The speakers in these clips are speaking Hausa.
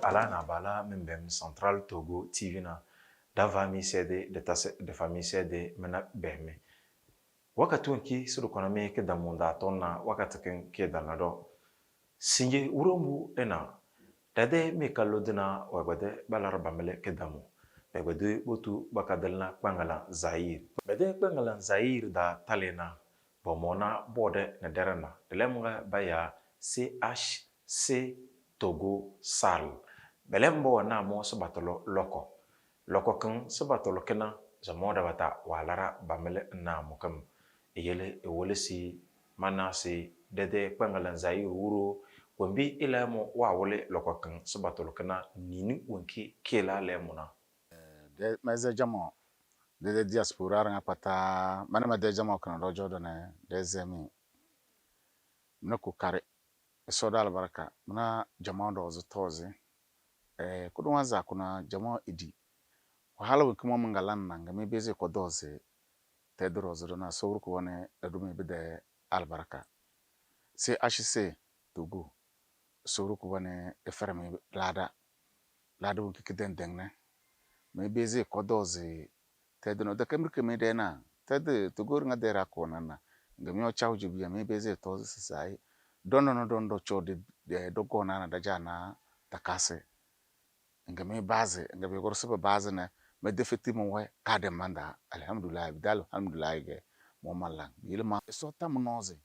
ala na bala membem Central Togo TV na davami sede de famille sede mena behme wakati wonki sudu kona me ke damunda tonna wakati ken ke dalado sinje urombu ena dade me kalodina wabade balar bamele ke damu bede botu bakadalna pangala Zaire bede pangala Zaire da talena bomona bode na derana lemunga baya CHC Togo Sal belembo na mo sabatolo loko kan sabatolo kena zamoda bata walara bamele na mukam yele wole si manasi dede pangala Zaire wuro wambi ila mo wa wole loko kan sabatolo kena nini wonki kela lemuna de meze jamo de diaspora nga pata mana ma de jamo kan rojo do ne de zemi nako kare so dal baraka mana jamo do zo tozi kudu wanza kuna jamo idi wahala we kuma mangalan na ngame beze ko doze te do zo na so ko woni edumi bide albaraka se HC Togo so ko woni eferme lada wo kikiden dengne me beze ko doze tede no de kemri keme de na tede to gor nga de ra ko na ngami o chaw jubi me beze to sai dondo cho de do go na da jana takase ngami baze ngami gor sebe baze na me defeti mo we ka de manda alhamdulillah bidal alhamdulillah ge mo mallan yilma so tam noze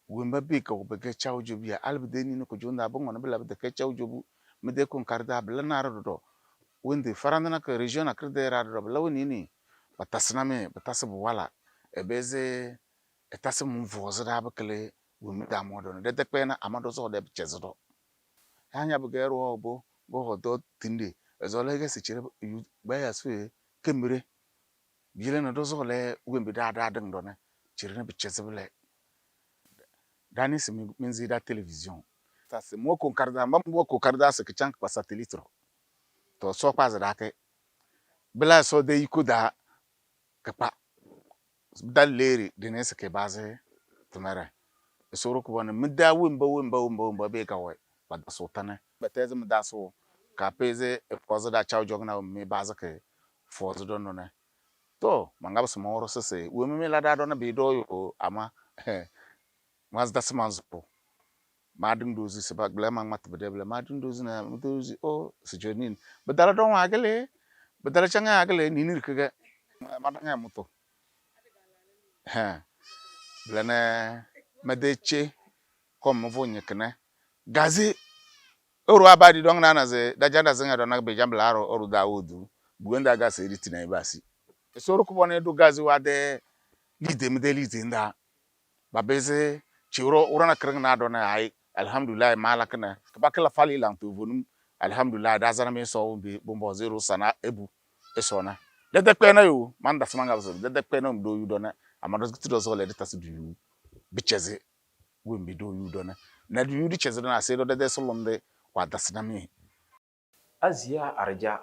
wemba bi ka be ke chaw jubi albide ni ko jonda bo ngona bela de ke chaw jubu me de kon karda bela na do windi farandana ka region akrdera do lawni ni batasna me batasabu wala ebeze etasim mvozo da bakle wumi da modo de dekpena amado zo de chezo hanya bugero obo go hodo tinde ezola ga sichire baya swe kemire bile na dozo le wimbi da ding do ne chire ne bichezo bele dani simi minzi da television tase mo ko karda mam mo ko karda se kichank pa satellite to so kwa za ke bela so de ikuda kapa daleri dinese ke baze tumere soro ko wana mda wimba be ka we bad sultana beteze mda so ka peze e pozo da chaw jogna me baze ke fozo don no ne to mangaba so moro sese we me la da don be do yo ama mas da smanzo po madin dozi se ba glema mat be de madin dozi na dozi o se jonin bedala don wa gele bedala changa gele ninir kege madanga muto blene medeche kom vonye kene gazi oru abadi dong na ze da janda zinga do na be jambla aro oru da odu buenda ga se riti na ibasi esoru ko bone do gazi wa de lide nda babeze chiro urana kreng na do na ai alhamdulillah malakna kabakala fali lang to vonum alhamdulillah da zana me so be bombo zero sana ebu esona de pena yo man da smanga zo de pena do yu do na amado tido zo le de tasu du bicheze wimbi do yu do na du yu di cheze na se do de solombe kwa dasna mi azia arja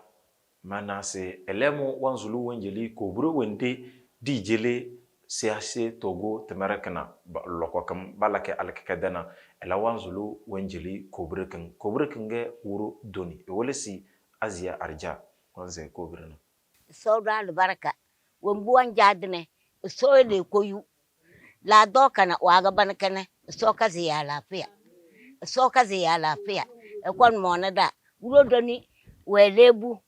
manase elemu wanzulu wenjeli kobro wende dijele CHC Togo temerekna lokokam balake alkekadana ela wanzulu wenjeli kobrekan ge wuro doni wolesi azia arja wanze kobrena sawdal baraka wombuwan jadne soyle koyu la dokana waga bankane soka ziya lafiya e kon mona da wuro doni welebu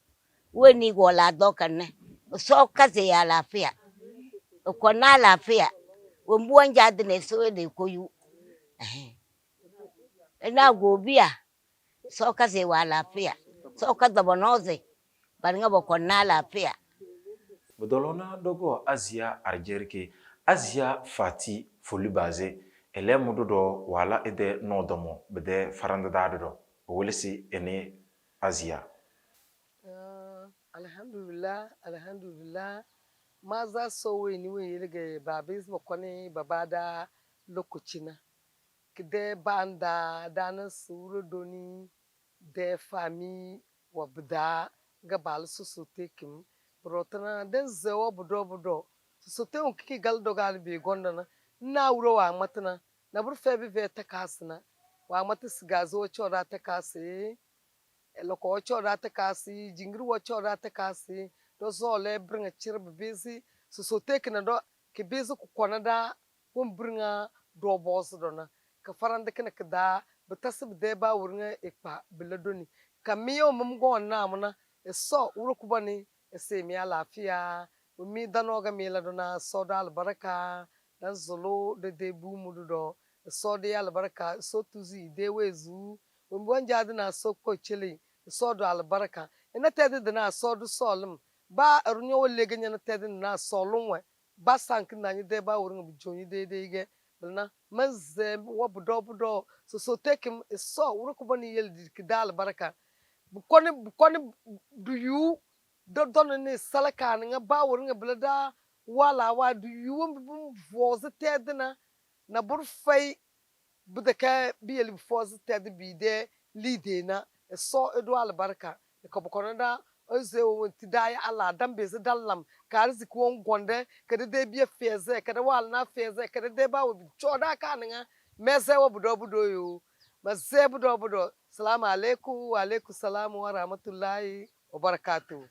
weni go la dokane soka ziya lafiya e kon na lafiya wombuwan jadne soyle koyu na gobia soka ziya lafiya soka dabonoze banga bokon na lafiya Bodolona dogo azia arjerke azia fati folibaze ele mudodo wala ede nodomo bede faranda dado wolesi ene azia alhamdulillah maza so we ni we yirge babis bokoni babada lokocina kide banda dana suru doni de fami wabda gabal susu tekim brotana den zewo budo susu te on kiki galdo gal bi gondana na wuro wa matana na bur febi ve takasna wa mata sigazo chora takase loko chora ta kasi jingri wo chora ta kasi do zo le bringa chir bezi so tekna do ke bezi ku konada won bringa do boss do na ka farande kana kada betasib de ba wurnga ikpa beladoni kamiyo mum go na muna so wuro kubani ese mi lafiya mi danoga mi ladona so da albaraka dan zolo de bu mudu do so de albaraka so tuzi de wezu won jadi na so ko chili so do albaraka ina tedi na so do solum ba arunyo wolle ganya na tedi na solum we ba sank na ni de ba wurun bu joni de ge na manze wo budo so tekim so wuro ko bani yel di da albaraka bu koni du yu do don ne salaka nga ba wurun blada wala wa du yu bu voze tedi na bur fai budaka biyel foz tedi bi de lide na so edo albarka ko bokono da oze wonti dai ala dambe ze dallam karzi ko gonde kada de biya feze kada wal na feze kada de ba wo choda kananga meze wo budo yo maze budo salamu alaikum wa alaikum salam wa rahmatullahi wa barakatuh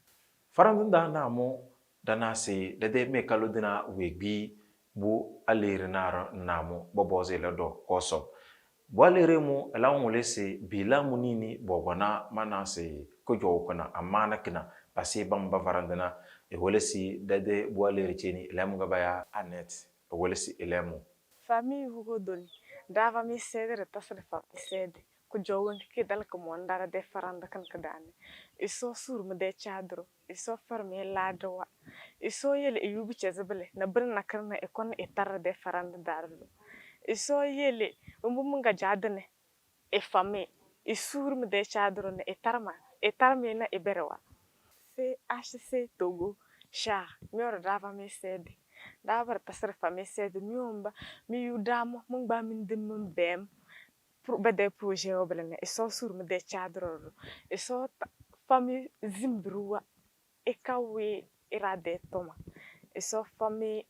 Farandu da namo dana se de me kalodina wegbi bu alere naro namo boboze le do koso boalere mu elawole se bila munini bogona mana se kojo kana amana kina pasi bamba farandana e wole si de boalere cheni elemu gabaya anet e wole si elemu Famille Hugodoli dava mi sede tasre fa sede ku jogon ki dal ko mon dara de faranda kan kadane iso sur mu de chadro iso farme ladwa iso yele yubi chezebele na birna karna e kon e tarra de faranda darlo iso yele umbu munga jadane e fame isur mu de chadro ne e tarme na e berewa CHC Togo sha mior dava mi sede dava tasre fa mi sede miomba mi yudamo mungba min dim bem bede projet oblene iso sur me de chadro iso fami zimbruwa ekawe irade toma iso fami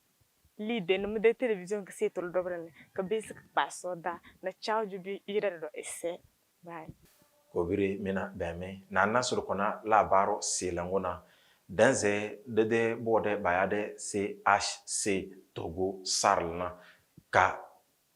lide no me de television que c'est tout dobrene que basic passo da na chao jubi ira do esse bye kobiri mina beme nana sur kona labaro silangona danze de bode bayade CHC Togo sarlna ka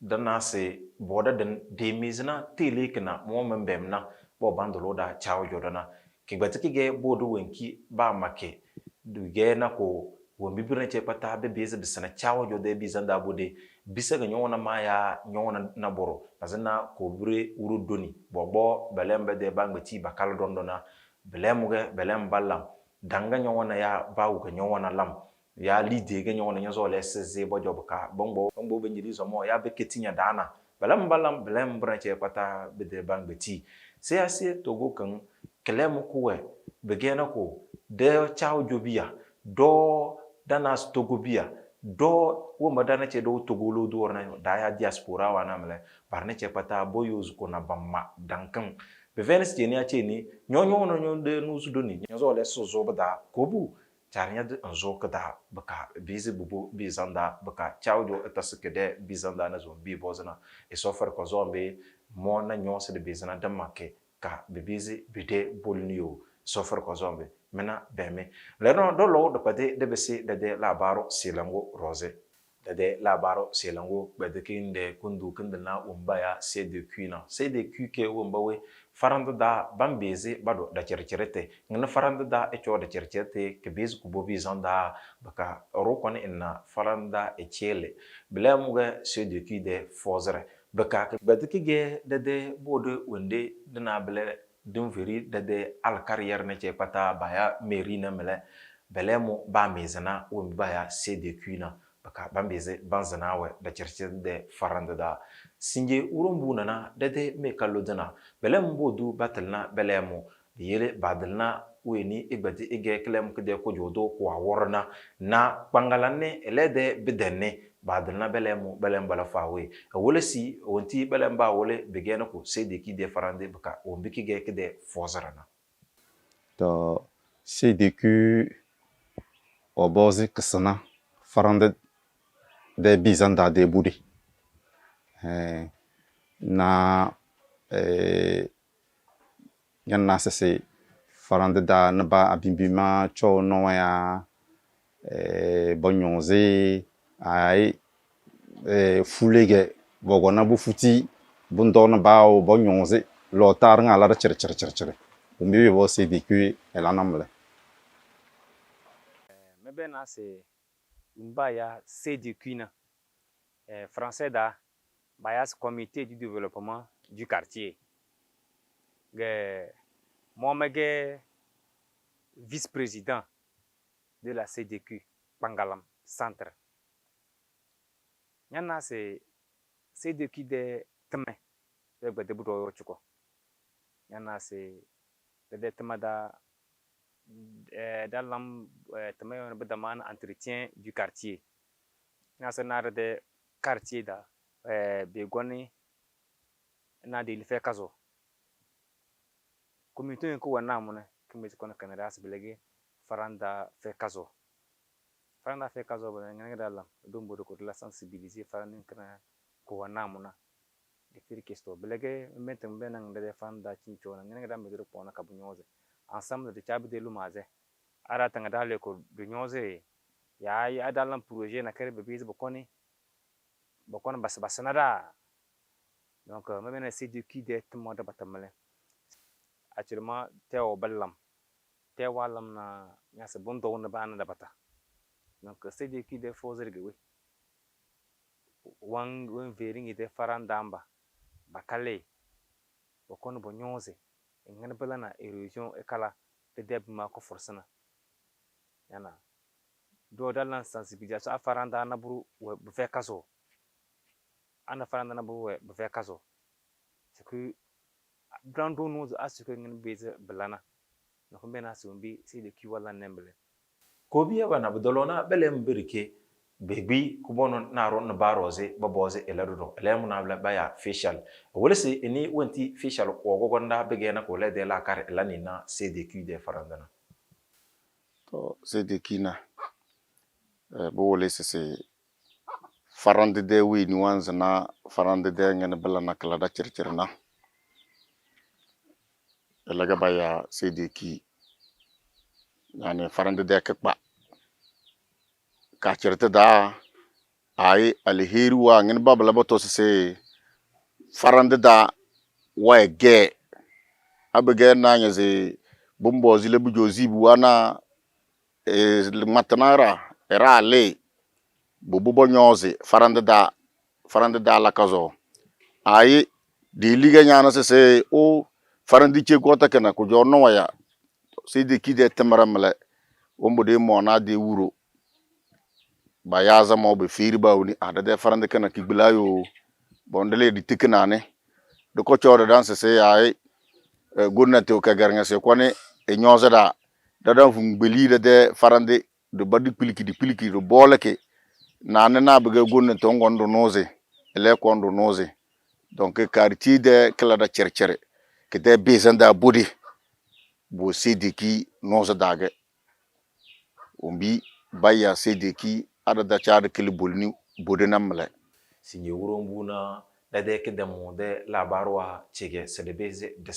dana se boda den demizna telekna mo membemna bo bandolo da chawo jodana ke gbatiki ge bodu wenki ba make du ge na ko won bibirna che pata be beze bisana chawo jode bizanda bode bisa ga nyona maya nyona na boro azna ko bure uru doni bobo belembe de bangbeti bakal dondona belemuge belem ballam danga nyona ya bawu ga nyona lam ya lide ga nyona nyazo le seze bo jobka bongo be nyiri zomo ya be ketinya dana belem ballam belem branche pata be de bangbeti se ase Togo kan kelem kuwe be gena ko de chawo jobia do dana Togo bia do wo madana che do Togolo do orna da ya diaspora wana mele parne che pata boyuz ko na bamma dankan be venes je ni ache ni nyonyo no nyon de nusu doni nyozo le sozo bada kobu charnya de anzo kada baka bizi bubu bizanda baka chawdo etaske de bizanda na zo bi bozana e sofer ko zombe mo na nyose de bizana de make ka be bizi bide bolnio sofer ko zombe mena beme le no do lo de pate de bese de labaro silango rose de labaro silango bede kinde kundu kindna umbaya c'est de cuina c'est de cuke umbawe faranda da bambeze bado da cercerete ngna faranda da e cho da cercerete ke bez ku bobi zanda baka rokon inna faranda e chele blamuga c'est de cu de fozre baka bede kige de bodo wende dina bele dum veri de al carrière ne che pata baya merina mele belemo ba mezana o baya c'est de cuina baka bambeze banzana we da cercerete de faranda da sinje urumbu nana dede me kalodana belem bodu batalna belemo yele badalna weni igbati ige klem kede ko jodo ko aworna na pangalane elede bidenne badalna belemo belem bala fawe wole si wonti belem ba wole begena ko sede ki de farande baka ombiki ge kede fozarana to CDQ obozi ksana farande de bizanda de budi na Yana sese farande da neba abimbima cho noa ya bonyonze ai fulege bogona bu futi bundona bao bonyonze lotar nga la chere umbi bo se diku elanamle mebena se umbaya CDQ na français da bayas comité du développement du quartier ge momege vice-président de la CDQ Pangalam centre nyana se CDQ de teme de gbede budo yochuko nyana se de teme da dalam teme yon bedaman entretien du quartier nyasa nar de quartier da begoni na de life kazo comité ko wana mona comité ko na Canada belege faranda fe kazo ba ngene dalam dum bodo ko la sensibiliser faranda kana ko wana mona de firkesto belege metem benang de faranda cincho na ngene da medro pona kabunyoze ensemble de chabi de lumaze ara tanga dale ko dunyoze ya dalam projet na kare bebe bokoni basana da donc même c'est de qui d'être mode batamale actuellement teo ballam tewalam na nyasa bondo wona bana da bata donc c'est de qui de fozer gewe wan vering de farandamba bakale bokon bonyose ngene belana erosion e kala de debma ko forsana yana do dalan sensibilisation faranda na buru be fe kaso ana faranda na buru be fe kaso c'est que brando nous a ce que ngene beze belana no ko mena sumbi c'est de qui wala nemble ko biya bana budolona belem birke bebi kubono na ron na baroze baboze elarudo elemu na bla baya facial wolese eni wenti facial ko gogonda begena ko le de la kar elanina CDQ de farandana to CDQ na bo wolese se farande de wi ni wanza na farande de ngene bala na kala da circirna elaga baya CDQ yani farande de kekba ka cirta da ai alheri wa ngene babala bato se farande da wege abege na nyaze bombo zile bujozi buwana matanara era ale bobo bonyoze farande da la kazo ai di liga nyana se o farande che gota kana ko jorno waya se de ki de tamaramle wombo de mona de wuro ba yaza mo be firi bawni ada de farande kana kiglayo bondele di tiknane de ko choro dan se ai gonnate o ka garnga se kone e nyoza da dan fu ngbeli de farande de badi piliki do boleke nane na be gonnate ngondo noze ele kondo noze donc quartier de kala da cercere ke de bezanda bodi bo CDQ noza dage umbi baya CDQ ada da char kili bolni bodenamle sinye wurombuna de ke de monde labarwa chege sedebeze de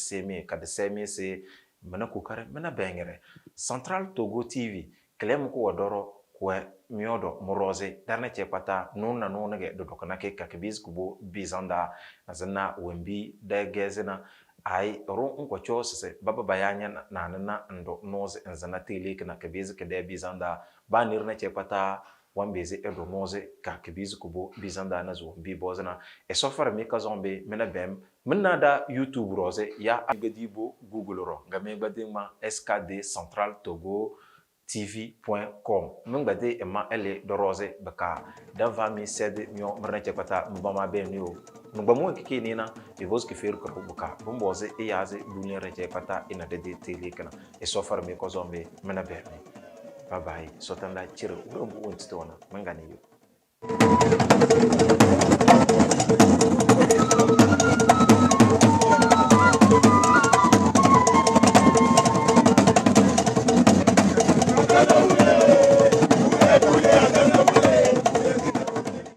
semi se mena kukare mena bengere Central Togo TV klem ko wadoro ko miodo moroze darna chepata nuna ge dodokana ke kakibiz kubo bizanda azana wembi de gezena ai ron ko chose baba bayanya na ndo noze nzana tele kana kabiz ke de bizanda banir na chepata wambeze edo noze ka kabiz kubo bizanda na zo bi bozana e sofara mi ka zombe mena bem mena da YouTube rose ya agadibo Google ro game gbadima SKD Central Togo tv.com mengbade ema ele doroze baka dava mi sede mio mrna chepata mbama be niu ngbamu kike nina evos ke feru ka buka bomboze e yaze dunia rechepata ina de tele kana e sofar mi ko zombe mena be bye bye sotanda chiro urombu ontona mangani yo